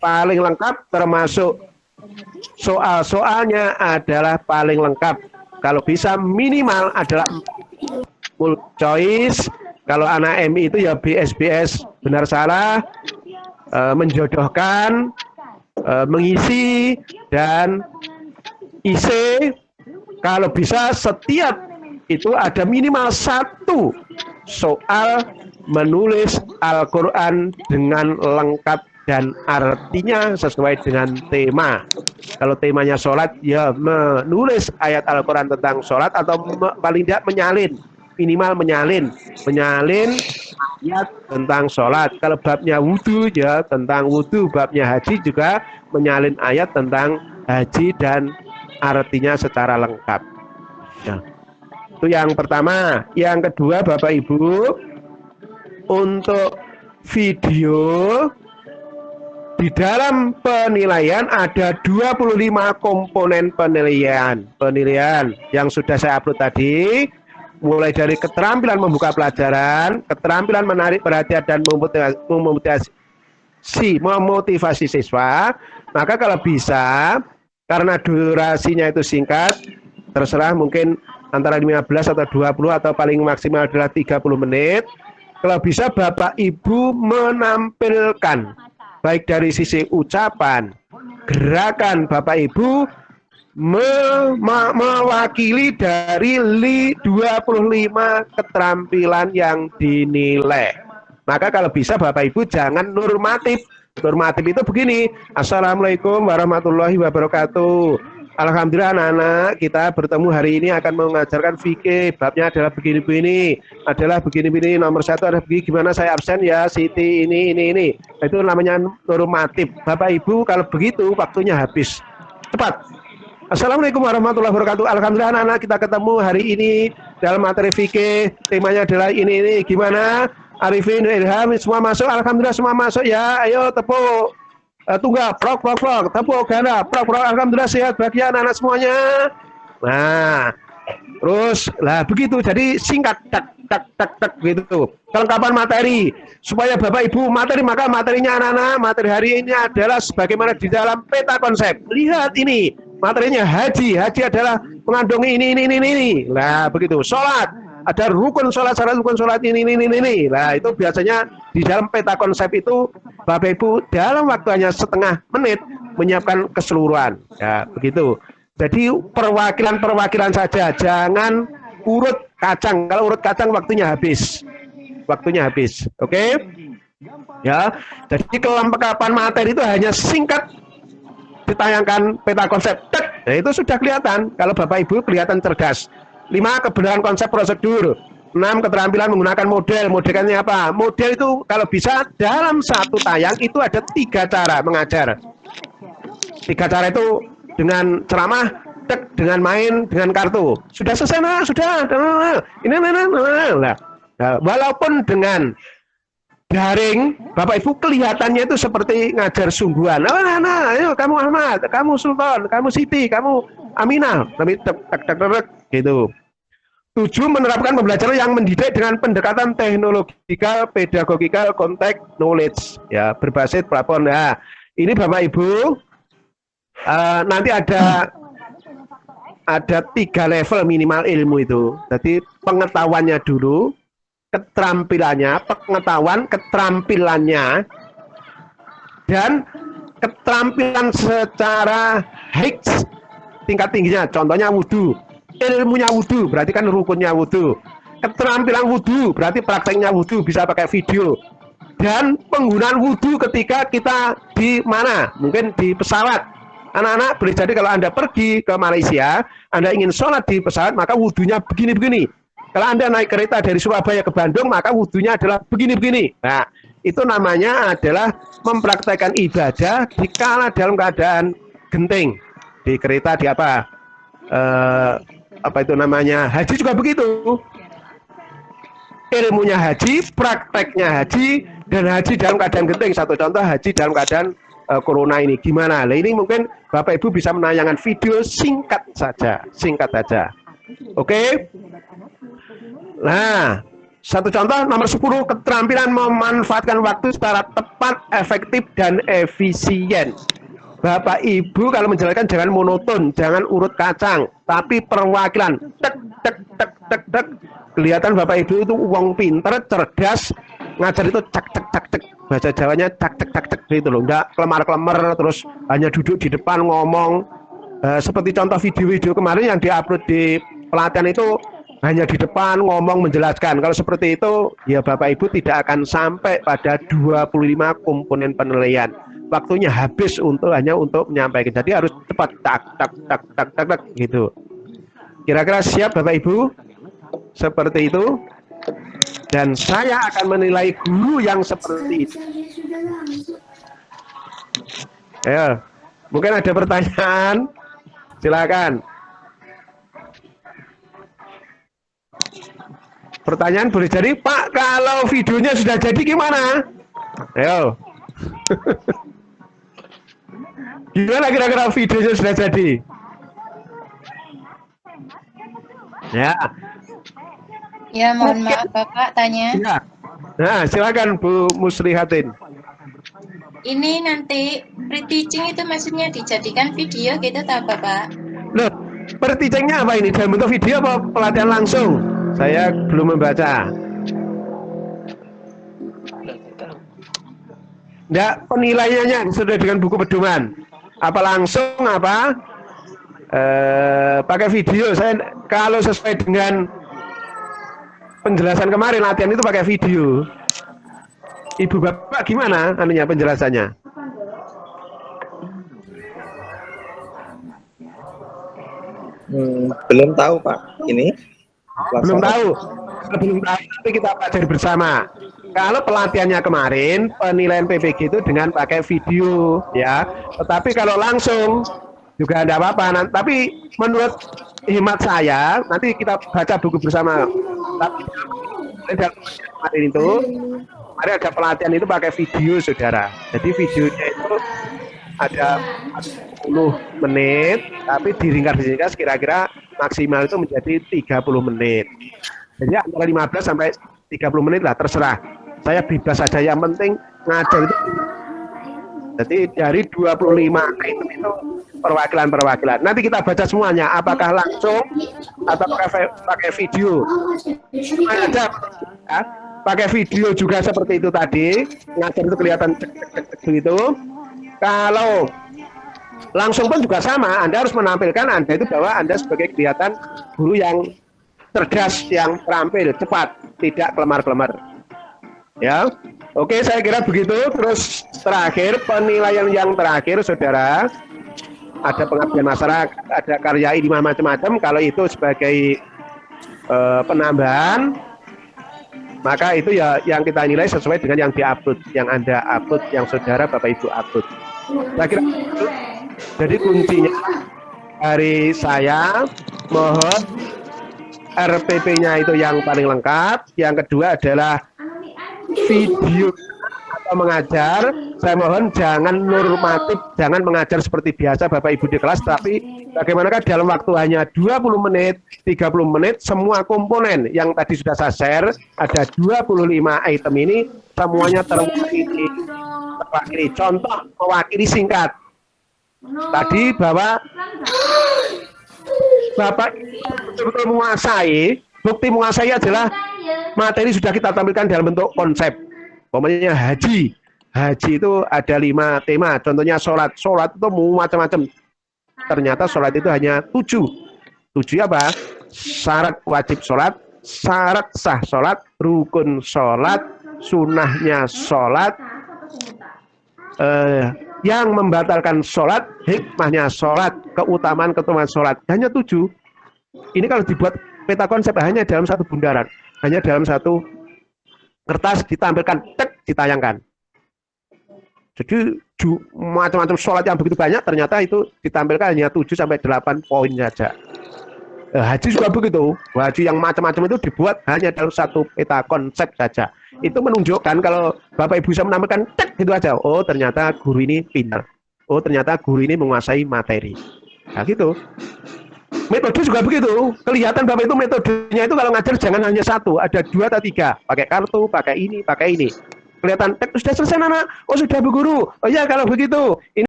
paling lengkap, termasuk soal-soalnya adalah paling lengkap. Kalau bisa minimal adalah multiple choice. Kalau anak MI itu ya BSBS benar salah, menjodohkan, mengisi, dan IC. Kalau bisa setiap itu ada minimal satu soal menulis Al-Quran dengan lengkap dan artinya sesuai dengan tema. Kalau temanya sholat, ya menulis ayat Al-Quran tentang sholat atau paling tidak menyalin, minimal menyalin ayat tentang sholat. Kalau babnya wudhu, ya tentang wudhu. Babnya haji juga menyalin ayat tentang haji dan artinya secara lengkap. Nah, itu yang pertama. Yang kedua, Bapak Ibu, untuk video di dalam penilaian ada 25 komponen penilaian yang sudah saya upload tadi, mulai dari keterampilan membuka pelajaran, keterampilan menarik perhatian dan memotivasi siswa. Maka kalau bisa, karena durasinya itu singkat, terserah mungkin antara 15 atau 20 atau paling maksimal adalah 30 menit. Kalau bisa Bapak Ibu menampilkan baik dari sisi ucapan, gerakan Bapak Ibu mewakili dari 25 keterampilan yang dinilai. Maka kalau bisa Bapak Ibu jangan normatif. Normatif itu begini, Assalamualaikum warahmatullahi wabarakatuh. Alhamdulillah anak-anak kita bertemu hari ini akan mengajarkan fikih, babnya adalah begini-begini, nomor satu adalah begini, gimana saya absen ya Siti ini. Itu namanya normatif. Bapak Ibu kalau begitu waktunya habis. Cepat. Assalamualaikum warahmatullahi wabarakatuh. Alhamdulillah anak-anak kita ketemu hari ini dalam materi fikih, temanya adalah ini, gimana? Arifin, Ilham, semua masuk, alhamdulillah semua masuk ya, ayo tepuk. Tunggal, prok, tepuk ganda, prok, alhamdulillah sehat bagi anak-anak semuanya. Nah, terus lah begitu, jadi singkat, tak gitu. Kelengkapan materi, supaya Bapak Ibu maka materinya anak-anak, materi hari ini adalah sebagaimana di dalam peta konsep. Lihat ini, materinya haji adalah mengandung ini. Nah, begitu. Sholat, ada rukun sholat, syarat rukun sholat ini. Nah, itu biasanya di dalam peta konsep itu Bapak Ibu dalam waktu hanya setengah menit menyiapkan keseluruhan. Ya, begitu. Jadi perwakilan saja, jangan urut kacang. Kalau urut kacang waktunya habis. Oke? Ya. Jadi kelengkapan materi itu hanya singkat ditayangkan peta konsep. Nah, itu sudah kelihatan kalau Bapak Ibu kelihatan cerdas. 5 kebenaran konsep prosedur. 6 keterampilan menggunakan model. Modelnya apa? Model itu kalau bisa dalam satu tayang itu ada 3 cara mengajar. 3 cara itu dengan ceramah, dengan main, dengan kartu. Sudah selesai, nah, sudah. Ini. Nah, walaupun dengan daring, Bapak Ibu kelihatannya itu seperti ngajar sungguhan. Nah, ayo kamu Ahmad, kamu Sultan, kamu Siti, kamu Aminah, tapi gitu. 7 menerapkan pembelajaran yang mendidik dengan pendekatan teknologikal, pedagogikal, konteks, knowledge, ya berbasis platform. Nah, ini Bapak Ibu nanti ada 3 level minimal ilmu itu. Jadi pengetahuannya dulu, keterampilannya, keterampilannya, dan keterampilan secara HICS tingkat tingginya. Contohnya wudhu. Ilmunya wudhu, berarti kan rukunnya wudhu. Keterampilan wudhu, berarti prakteknya wudhu, bisa pakai video. Dan penggunaan wudhu ketika kita di mana? Mungkin di pesawat. Anak-anak boleh jadi kalau Anda pergi ke Malaysia, Anda ingin sholat di pesawat, maka wudhunya begini-begini. Kalau Anda naik kereta dari Surabaya ke Bandung, maka wudhunya adalah begini-begini. Nah, itu namanya adalah mempraktekkan ibadah dikala dalam keadaan genting. Di kereta, di apa? Apa itu namanya? Haji juga begitu. Ilmunya haji, prakteknya haji, dan haji dalam keadaan genting. Satu contoh haji dalam keadaan corona ini gimana? Nah, ini mungkin Bapak Ibu bisa menayangkan video singkat saja. Oke? Nah, Satu contoh nomor 10, keterampilan memanfaatkan waktu secara tepat, efektif, dan efisien. Bapak Ibu kalau menjelaskan jangan monoton, jangan urut kacang, tapi perwakilan. Tek tek tek tek tek. Kelihatan Bapak Ibu itu uang pinter, cerdas, ngajar itu cak cak cak cak. Bahasa Jawanya cak cak cak cak gitu loh. Enggak kelemar-kelemar terus hanya duduk di depan ngomong. Seperti contoh video-video kemarin yang diupload di pelatihan itu hanya di depan ngomong menjelaskan. Kalau seperti itu ya Bapak Ibu tidak akan sampai pada 25 komponen penilaian. Waktunya habis hanya untuk menyampaikan. Jadi harus cepat tak tak tak tak tak, tak gitu. Kira-kira siap Bapak Ibu? Seperti itu. Dan saya akan menilai guru yang seperti itu. Ya, mungkin ada pertanyaan. Silakan. Pertanyaan boleh jadi, Pak, kalau videonya sudah jadi gimana? Ayo. Gimana kira-kira videonya sudah jadi? Ya. Ya, mohon maaf Bapak tanya. Ya. Nah, silakan Bu Muslihatin. Ini nanti pre-teaching itu maksudnya dijadikan video gitu tak Bapak? Loh, pre-teachingnya apa ini? Dalam bentuk video apa pelatihan langsung? Saya belum membaca. Enggak, penilaiannya sudah dengan buku pedoman. Apa langsung apa? Pakai video. Saya kalau sesuai dengan penjelasan kemarin latihan itu pakai video. Ibu Bapak gimana anunya penjelasannya? Belum tahu Pak. Ini belum tahu. Belum tahu, tapi kita pelajari bersama. Kalau pelatihannya kemarin, penilaian PPG itu dengan pakai video, ya. Tetapi kalau langsung juga ada apa-apa. Tapi menurut hemat saya, nanti kita baca buku bersama. Tapi kemarin itu, kemarin ada pelatihan itu pakai video, saudara. Jadi videonya itu ada 10 menit, tapi diringkas kira-kira maksimal itu menjadi 30 menit. Jadi antara 15 sampai 30 menit lah, terserah. Saya bebas saja, yang penting ngajar itu. Jadi dari 25 item itu perwakilan-perwakilan. Nanti kita baca semuanya, apakah langsung atau pakai video. Ada ya, pakai video juga seperti itu tadi, ngajar itu kelihatan begitu. Kalau langsung pun juga sama, Anda harus menampilkan Anda itu bahwa Anda sebagai kelihatan guru yang cerdas, yang terampil, cepat, tidak kelemar-kelemar. Ya, oke, saya kira begitu. Terus terakhir, penilaian yang terakhir, saudara, ada pengabdian masyarakat, ada karya ilmiah macam-macam. Kalau itu sebagai penambahan, maka itu ya yang kita nilai sesuai dengan yang diupload, yang Anda upload, yang saudara Bapak Ibu upload. Saya kira itu. Jadi kuncinya dari saya, mohon RPP-nya itu yang paling lengkap. Yang kedua adalah video atau mengajar. Saya mohon jangan normatif, jangan mengajar seperti biasa Bapak Ibu di kelas, tapi bagaimanakah dalam waktu hanya 20 menit, 30 menit, semua komponen yang tadi sudah saya share, ada 25 item ini, semuanya terwakili. Contoh mewakili singkat. Tadi bahwa Bapak betul-betul menguasai, bukti menguasai adalah materi sudah kita tampilkan dalam bentuk konsep. Pokoknya haji. Haji itu ada 5 tema. Contohnya sholat. Sholat itu macam-macam. Ternyata sholat itu hanya 7. 7 apa? Syarat wajib sholat, syarat sah sholat, rukun sholat, sunnahnya sholat, yang membatalkan sholat, hikmahnya sholat, keutamaan sholat. Hanya 7. Ini kalau dibuat peta konsep hanya dalam satu bundaran, hanya dalam satu kertas ditampilkan, tek, ditayangkan. Jadi macam-macam sholat yang begitu banyak, ternyata itu ditampilkan hanya 7-8 poin saja. Haji juga begitu. Haji yang macam-macam itu dibuat hanya dalam satu peta konsep saja. Itu menunjukkan kalau Bapak Ibu bisa menampilkan tek gitu aja. Oh, ternyata guru ini pintar. Oh, ternyata guru ini menguasai materi. Nah, gitu. Metode juga begitu. Kelihatan Bapak itu metodenya itu kalau ngajar jangan hanya satu, ada 2 atau 3. Pakai kartu, pakai ini, pakai ini. Kelihatan, sudah selesai anak? Oh sudah Bu Guru. Oh ya kalau begitu. Ini